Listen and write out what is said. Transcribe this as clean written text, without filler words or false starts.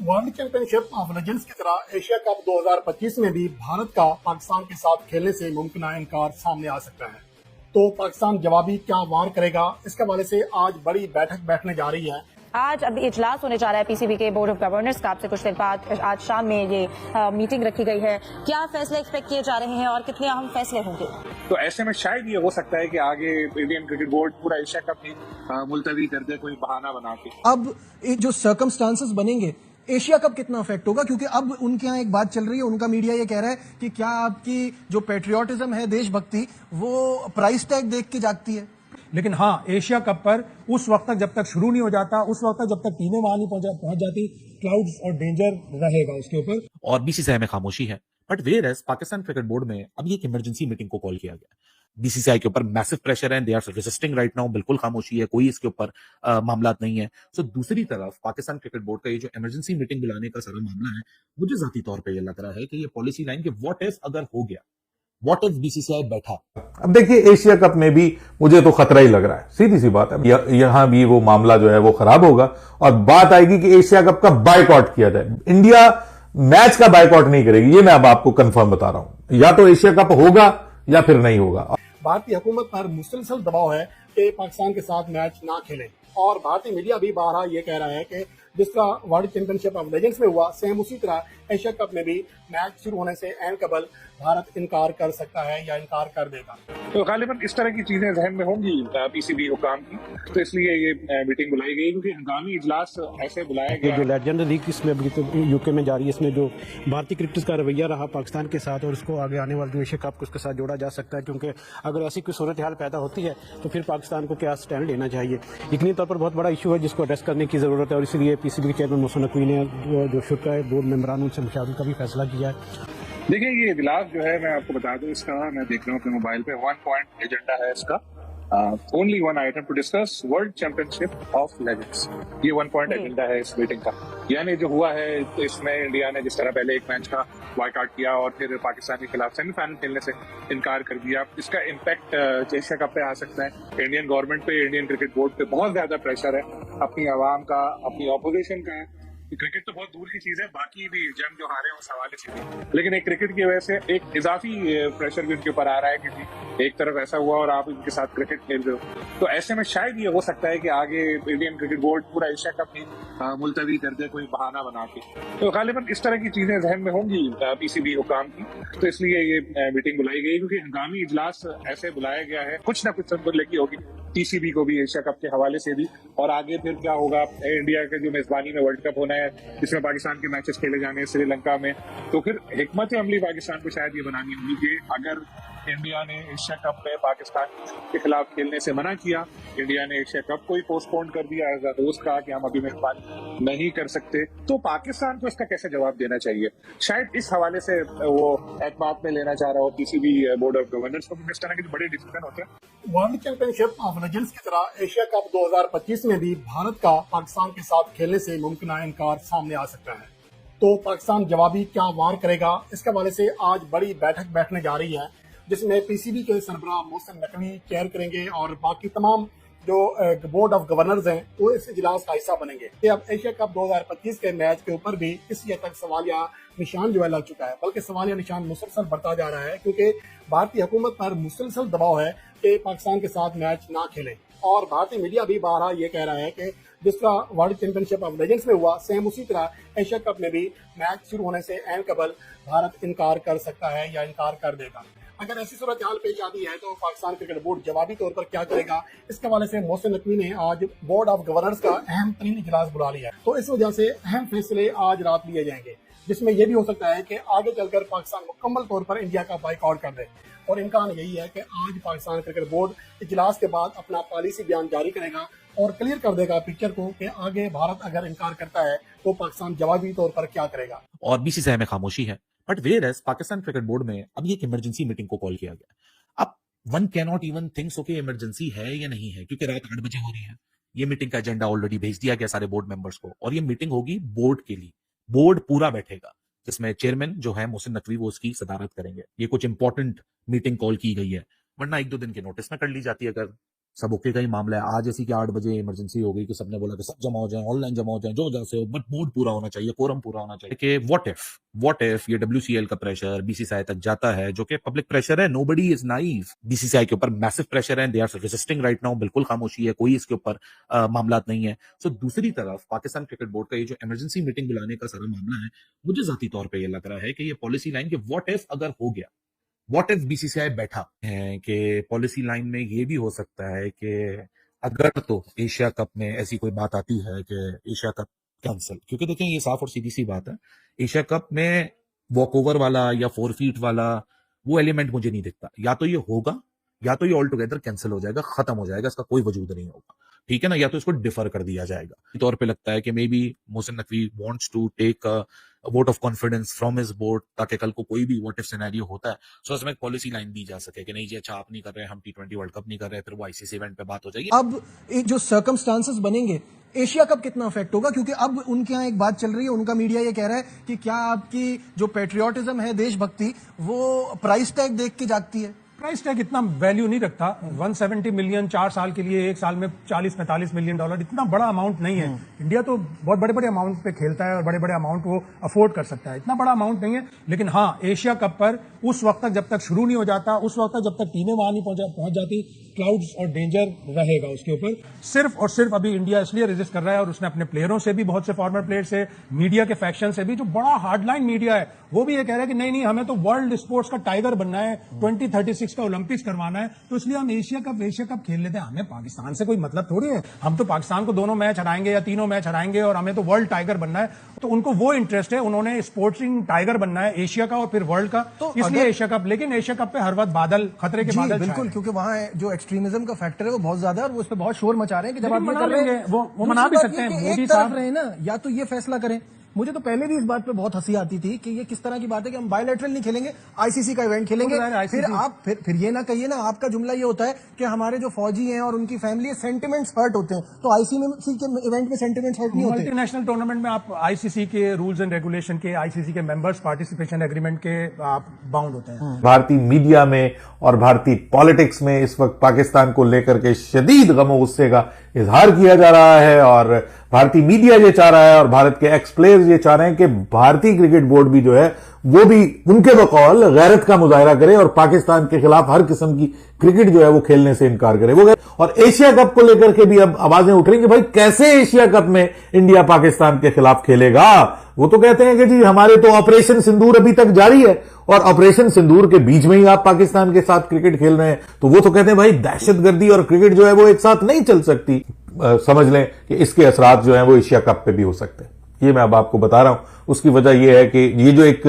World championship of legends की तरह Asia cup 2025 में भी भारत का पाकिस्तान के साथ खेलने से मुमकिन इनकार सामने आ सकता है। तो पाकिस्तान जवाबी क्या वार करेगा, इसके हवाले से आज बड़ी बैठक बैठने जा रही है। आज अब इजलास होने जा रहा है पीसीबी के बोर्ड ऑफ गवर्नर्स का। आपसे कुछ देर बाद आज शाम में ये मीटिंग रखी गई है। क्या फैसले एक्सपेक्ट किए जा रहे हैं और कितने अहम फैसले होंगे? तो ऐसे में शायद ये हो सकता है कि आगे इंडियन क्रिकेट बोर्ड पूरा एशिया कप ही मुलतवी कर दे, कोई बहाना बना के। अब जो सर्कमस्टांसेस बनेंगे, एशिया कप कितना अफेक्ट होगा? क्योंकि अब उनके यहाँ एक बात चल रही है, उनका मीडिया ये कह रहा है कि क्या आपकी जो पेट्रियोटिज्म है, देशभक्ति, वो प्राइस टैग देख के जागती है। लेकिन हाँ, एशिया कप पर उस वक्त तक जब तक शुरू नहीं हो जाता, उस वक्त तक जब तक टीमें वहां नहीं पहुंच जाती, क्लाउड्स और डेंजर रहेगा उसके ऊपर। और बीसीसीआई में खामोशी है। But whereas Pakistan cricket board में अभी एक इमरजेंसी मीटिंग को कॉल किया गया। बीसीसीआई के ऊपर मैसिव प्रेशर है, they are resisting right now, बिल्कुल खामोशी है, कोई इसके ऊपर मामला नहीं है। सो दूसरी तरफ पाकिस्तान क्रिकेट बोर्ड का ये जो इमरजेंसी मीटिंग बुलाने का सारा मामला है, मुझे जाती तौर पर यह लग रहा है कि ये पॉलिसी लाइन के व्हाट इफ अगर हो गया, व्हाट इफ बीसीसीआई बैठा। अब देखिए, एशिया कप में भी मुझे तो खतरा ही लग रहा है, सीधी सी बात है। यहां भी वो मामला जो है वो खराब होगा और बात आएगी कि एशिया कप का बायकॉट किया जाए। इंडिया मैच का बायकॉट नहीं करेगी, ये मैं अब आपको कंफर्म बता रहा हूं। या तो एशिया कप होगा या फिर नहीं होगा। भारतीय हुकूमत पर मुसलसल दबाव है कि पाकिस्तान के साथ मैच ना खेलें, और भारतीय मीडिया भी बारहा ये कह रहा है कि जिस तरह वर्ल्ड चैंपियनशिप ऑफ लेजेंड्स में हुआ, सेम उसी तरह एशिया कप में भी मैच शुरू होने से ऐन कबल भारत इनकार कर सकता है या इनकार कर देगा। तो गालिबन इस तरह की चीजें जहन में होंगी पीसीबी हुकाम की, तो इसलिए ये मीटिंग बुलाई गई, क्योंकि हंगामी इजलास ऐसे बुलाया गया। जो लेजेंड लीग इसमें अभी तो यूके में जारी है, इसमें जो भारतीय क्रिकेटर्स का रवैया रहा पाकिस्तान के साथ, और उसको आगे आने वाले जो एशिया कप उसके साथ जोड़ा जा सकता है। क्योंकि अगर ऐसी कोई सूरत हाल पैदा होती है तो फिर पाकिस्तान को क्या स्टैंड लेना चाहिए, यकीनी तौर पर बहुत बड़ा इशू है जिसको एड्रेस करने की जरूरत है। और इसलिए पीसीबी के चेयरमैन मोहसिन नकवी ने जो शुरा बोर्ड मेंबरान उनसे मुशावरत का भी फैसला किया है। देखिए, ये इजलास जो है, मैं आपको बता दूं, इसका मैं देख रहा हूँ अपने मोबाइल पे, 1 पॉइंट एजेंडा है इसका। Only 1 item to discuss world championship of legends. ये 1 पॉइंट एजेंडा है इस मीटिंग का। यानी जो हुआ है, तो इसमें इंडिया ने जिस तरह पहले एक मैच का बॉयकॉट किया और फिर पाकिस्तान के खिलाफ सेमीफाइनल खेलने से इनकार कर दिया, इसका इम्पैक्ट एशिया कप पे आ सकता है। इंडियन गवर्नमेंट पे, इंडियन क्रिकेट बोर्ड पे बहुत ज्यादा प्रेशर है, अपनी आवाम का, अपनी ऑपोजिशन का। क्रिकेट तो बहुत दूर की चीज है, बाकी भी जंग जो हारे उस हवाले से भी, लेकिन एक क्रिकेट की वजह से एक इजाफी प्रेशर भी उनके ऊपर आ रहा है कि जी एक तरफ ऐसा हुआ और आप इनके साथ क्रिकेट खेल रहे हो। तो ऐसे में शायद ये हो सकता है कि आगे इंडियन क्रिकेट बोर्ड पूरा एशिया कप ही मुलतवी कर दे, कोई बहाना बना के। तो गालिबन इस तरह की चीजें जहन में होंगी पीसीबी हुकाम की, तो इसलिए ये मीटिंग बुलाई गई, क्योंकि हंगामी इजलास ऐसे बुलाया गया है, कुछ ना कुछ संबंध होगी पीसीबी को भी एशिया कप के हवाले से भी। और आगे फिर क्या होगा, इंडिया के जो मेजबानी में वर्ल्ड कप होना है, जिसमें पाकिस्तान के मैचेस खेले जाने हैं श्रीलंका में, तो फिर हिकमत अमली पाकिस्तान को शायद ये बनानी होगी कि अगर इंडिया ने एशिया कप में पाकिस्तान के खिलाफ खेलने से मना किया, इंडिया ने एशिया कप को ही पोस्टपोन कर दिया, एज अ होस्ट कहा कि हम अभी मेजबानी नहीं कर सकते, तो पाकिस्तान को इसका कैसे जवाब देना चाहिए। शायद इस हवाले से वो एतमाद में लेना चाह रहा हो पीसीबी बोर्ड ऑफ गवर्नर्स को, इस तरह के बड़े डिसीजन होते हैं। वर्ल्ड चैंपियनशिप ऑफ लेजेंड्स की तरह एशिया कप 2025 में भी भारत का पाकिस्तान के साथ खेलने से मुमकिन इनकार सामने आ सकता है। तो पाकिस्तान जवाबी क्या वार करेगा, इसके हवाले से आज बड़ी बैठक बैठने जा रही है, जिसमें पीसीबी के सरबराह मोहसिन नकवी चेयर करेंगे और बाकी तमाम जो बोर्ड ऑफ गवर्नर्स हैं वो इस इजलास का हिस्सा बनेंगे। कि अब एशिया कप 2025 के मैच के ऊपर भी किसी हद तक सवालिया निशान जो है लग चुका है, बल्कि सवालिया निशान मुसलसल बढ़ता जा रहा है, क्योंकि भारतीय हुकूमत पर मुसलसल दबाव है कि पाकिस्तान के साथ मैच ना खेलें। और भारतीय मीडिया भी बारहा ये कह रहा है कि जिस तरह वर्ल्ड चैंपियनशिप ऑफ लेजेंड्स में हुआ, सेम उसी तरह एशिया कप में भी मैच शुरू होने से ऐन कबल भारत इनकार कर सकता है या इनकार कर देगा। अगर ऐसी सूरत हाल पेश आती है तो पाकिस्तान क्रिकेट बोर्ड जवाबी तौर पर क्या करेगा, इसके हवाले से मोहसिन नकवी ने आज बोर्ड ऑफ गवर्नर्स का अहम तरीन इजलास बुला लिया है। तो इस वजह से अहम फैसले आज रात लिए जाएंगे, जिसमें यह भी हो सकता है कि आगे चलकर पाकिस्तान मुकम्मल तौर पर इंडिया का बाइकआउट कर दे। और इम्कान यही है कि आज पाकिस्तान क्रिकेट बोर्ड इजलास के बाद अपना पॉलिसी बयान जारी करेगा और क्लियर कर देगा पिक्चर को कि आगे भारत अगर इनकार करता है तो पाकिस्तान जवाबी तौर पर क्या करेगा। और बीसीसीआई में खामोशी है। But whereas Pakistan cricket board में अभी एक इमरजेंसी मीटिंग को कॉल किया गया। अब one can not even think so कि इमरजेंसी है या नहीं है, क्योंकि रात 8 बजे हो रही है। ये मीटिंग का एजेंडा ऑलरेडी भेज दिया गया सारे बोर्ड मेंबर्स को, और ये मीटिंग होगी बोर्ड के लिए। बोर्ड पूरा बैठेगा, जिसमें चेयरमैन जो है मोहसिन नकवी वो उसकी सदारत करेंगे। ये कुछ इंपॉर्टेंट मीटिंग कॉल की गई है, वरना 1-2 दिन के नोटिस में कर ली जाती है अगर सब ओके का ही मामला है। आज ऐसी कि 8 बजे इमरजेंसी हो गई कि सबने बोला कि सब जमा हो जाए, ऑनलाइन जमा हो जाए, जो जैसे हो, बट बोर्ड पूरा होना चाहिए, कोरम पूरा होना चाहिए। कि व्हाट इफ ये WCL का प्रेशर BCCI तक जाता है, जो कि पब्लिक प्रेशर है, नोबडी इज नाइव। BCCI के ऊपर मैसिव प्रेशर है, they are resisting right now, बिल्कुल खामोशी है, कोई इसके ऊपर मामला नहीं है। सो दूसरी तरफ पाकिस्तान क्रिकेट बोर्ड का ये जो इमरजेंसी मीटिंग बुलाने का सारा मामला है, मुझे जाती तौर पर यह लग रहा है कि ये पॉलिसी लाइन के व्हाट इफ अगर हो गया, व्हाट इफ BCCI बैठा है कि पॉलिसी लाइन में ये भी हो सकता है कि अगर तो एशिया कप में ऐसी कोई बात आती है कि एशिया कप कैंसिल, क्योंकि देखें ये साफ और सीधी सी बात है, एशिया कप में वॉक ओवर वाला या 4 फीट वाला वो एलिमेंट मुझे नहीं दिखता। या तो ये होगा या तो ये ऑल टुगेदर कैंसिल हो जाएगा, खत्म हो जाएगा, इसका कोई वजूद नहीं होगा, ठीक है ना, या तो इसको डिफर कर दिया जाएगा। तौर पे लगता है कि maybe Mohsin Naqvi wants to take vote of confidence from his board, ताकि कल को कोई भी व्हाट इफ सिनेरियो होता है सो उसमें एक पॉलिसी लाइन दी जा सके कि नहीं जी अच्छा आप नहीं कर रहे, हम T20 वर्ल्ड कप नहीं कर रहे, फिर वो ICC इवेंट पे बात हो जाएगी। अब एक जो सर्कमस्टांसेस बनेंगे, एशिया कप कितना अफेक्ट होगा? क्योंकि अब उनके यहाँ एक बात चल रही है, उनका मीडिया ये कह रहा है कि क्या आपकी जो पेट्रियोटिज्म है, देशभक्ति, वो प्राइस टैग देख के जागती है? प्राइस टैग इतना वैल्यू नहीं रखता। 170 मिलियन 4 साल के लिए, एक साल में 40-45 मिलियन डॉलर इतना बड़ा अमाउंट नहीं है। इंडिया तो बहुत बड़े बड़े अमाउंट पे खेलता है और बड़े बड़े अमाउंट वो अफोर्ड कर सकता है, इतना बड़ा अमाउंट नहीं है। लेकिन हाँ, एशिया कप पर उस वक्त तक जब तक शुरू नहीं हो जाता, उस वक्त तक जब तक टीमें वहां नहीं पहुंच जाती, क्लाउड्स और डेंजर रहेगा उसके ऊपर। सिर्फ और सिर्फ अभी इंडिया इसलिए रेजिस्ट कर रहा है और उसने अपने प्लेयरों से भी, बहुत से फॉर्मर प्लेयर से, मीडिया के फैक्शन से भी, जो बड़ा हार्डलाइन मीडिया है, वो भी ये कह रहा है कि नहीं हमें तो वर्ल्ड स्पोर्ट्स का टाइगर बनना है, 2036 का ओलंपिक्स करवाना है, तो इसलिए हम एशिया कप खेल लेते हैं। हमें पाकिस्तान से कोई मतलब थोड़ी है, हम तो पाकिस्तान को 2 मैच हराएंगे या 3 मैच हराएंगे और हमें तो वर्ल्ड टाइगर बनना है। तो उनको वो इंटरेस्ट है, उन्होंने स्पोर्ट्सिंग टाइगर बनना है एशिया का और फिर वर्ल्ड का, तो इसलिए एशिया कप। लेकिन एशिया कप पे हर वक्त बादल, खतरे के बादल बिल्कुल, क्योंकि वहां जो एक्सट्रीमिज्म का फैक्टर है वो बहुत ज्यादा है और वो उस पर बहुत शोर मचा रहे हैं कि जब आप मना लेंगे, वो मना भी सकते हैं। मोदी साहब रहे ना, या तो ये फैसला करें। मुझे तो पहले भी इस बात पे बहुत हंसी आती थी कि ये किस तरह की बात है कि हम बायलैटरल नहीं खेलेंगे, ICC का इवेंट खेलेंगे। फिर ये ना कहिए ना, आपका जुमला ये होता है कि हमारे जो फौजी हैं और उनकी फैमिली है, सेंटिमेंट्स हर्ट होते हैं, तो ICC के इवेंट में सेंटिमेंट्स हर्ट नहीं होते। मल्टीनेशनल टूर्नामेंट में आप ICC के रूल्स एंड रेगुलेशन के, ICC के मेंबर्स पार्टिसिपेशन एग्रीमेंट के आप बाउंड होते हैं। भारतीय मीडिया में और भारतीय पॉलिटिक्स में इस वक्त पाकिस्तान को लेकर के शदीद गम गुस्से का इजहार किया जा रहा है और भारतीय मीडिया ये चाह रहा है और भारत के एक्स प्लेयर्स ये चाह रहे हैं कि भारतीय क्रिकेट बोर्ड भी जो है वो भी उनके बकौल गैरत का मुजाहरा करे और पाकिस्तान के खिलाफ हर किस्म की क्रिकेट जो है वो खेलने से इनकार करे। वो और एशिया कप को लेकर के भी अब आवाजें उठ रही कि भाई कैसे एशिया कप में इंडिया पाकिस्तान के खिलाफ खेलेगा। वो तो कहते हैं कि जी हमारे तो ऑपरेशन सिंदूर अभी तक जारी है और ऑपरेशन सिंदूर के बीच में ही आप पाकिस्तान के साथ क्रिकेट खेल रहे हैं, तो वो तो कहते हैं भाई दहशतगर्दी और क्रिकेट जो है वो एक साथ नहीं चल सकती। समझ लें कि इसके असरात जो है वो एशिया कप पे भी हो सकते हैं। ये मैं अब आपको बता रहा हूं। उसकी वजह यह है कि ये जो एक